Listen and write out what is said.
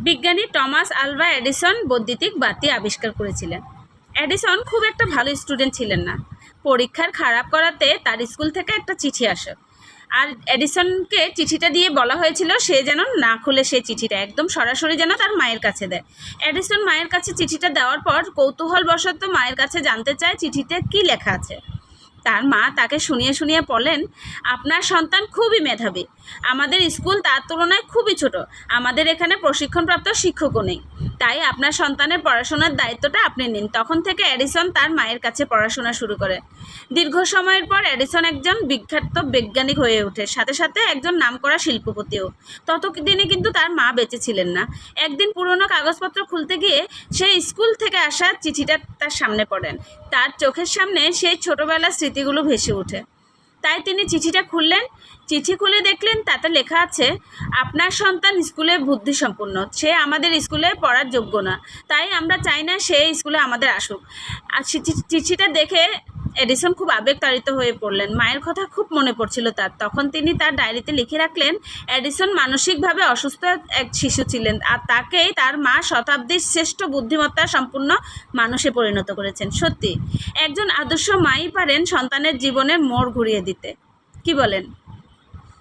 বিজ্ঞানী Thomas Alva Edison বৈদ্যুতিক বাতি আবিষ্কার করেছিলেন। এডিসন খুব একটা ভালো স্টুডেন্ট ছিলেন না। পরীক্ষার খারাপ করাতে তার স্কুল থেকে একটা চিঠি আসে, আর এডিসনকে চিঠিটা দিয়ে বলা হয়েছিল সে যেন না খুলে সেই চিঠিটা একদম সরাসরি যেন তার মায়ের কাছে দেয়। এডিসন মায়ের কাছে চিঠিটা দেওয়ার পর কৌতূহলবশত মায়ের কাছে জানতে চায় চিঠিতে কী লেখা আছে। তার মা তাকে শুনিয়ে শুনিয়ে বলেন, আপনার সন্তান খুবই মেধাবী, আমাদের স্কুল তার তুলনায় খুবই ছোট, আমাদের এখানে প্রশিক্ষণপ্রাপ্ত শিক্ষকও নেই, তাই আপনার সন্তানের পড়াশোনার দায়িত্বটা আপনি নিন। তখন থেকে এডিসন তার মায়ের কাছে পড়াশোনা শুরু করে। দীর্ঘ সময়ের পর এডিসন একজন বিখ্যাত বৈজ্ঞানিক হয়ে ওঠে, সাথে সাথে একজন নামকরা শিল্পপতিও। ততদিনে কিন্তু তার মা বেঁচে ছিলেন না। একদিন পুরনো কাগজপত্র খুলতে গিয়ে সেই স্কুল থেকে আসা চিঠিটা তার সামনে পড়েন। তার চোখের সামনে সেই ছোটোবেলার স্মৃতিগুলো ভেসে ওঠে। তাই তিনি চিঠিটা খুললেন। চিঠি খুলে দেখলেন তাতে লেখা আছে, আপনার সন্তান স্কুলে বুদ্ধিসম্পন্ন, সে আমাদের স্কুলে পড়ার যোগ্য না, তাই আমরা চাই না সে স্কুলে আমাদের আসুক। আর চিঠিটা দেখে এডিসন খুব আবেগতাড়িত হয়ে পড়লেন। মায়ের কথা খুব মনে পড়ছিল তার। তখন তিনি তার ডায়েরিতে লিখে রাখলেন, এডিসন মানসিকভাবে অসুস্থ এক শিশু ছিলেন, আর তাকেই তার মা শতাব্দীর শ্রেষ্ঠ বুদ্ধিমত্তা সম্পূর্ণ মানুষে পরিণত করেছেন। সত্যি একজন আদর্শ মাই পারেন সন্তানের জীবনের মোড় ঘুরিয়ে দিতে। কি বলেন?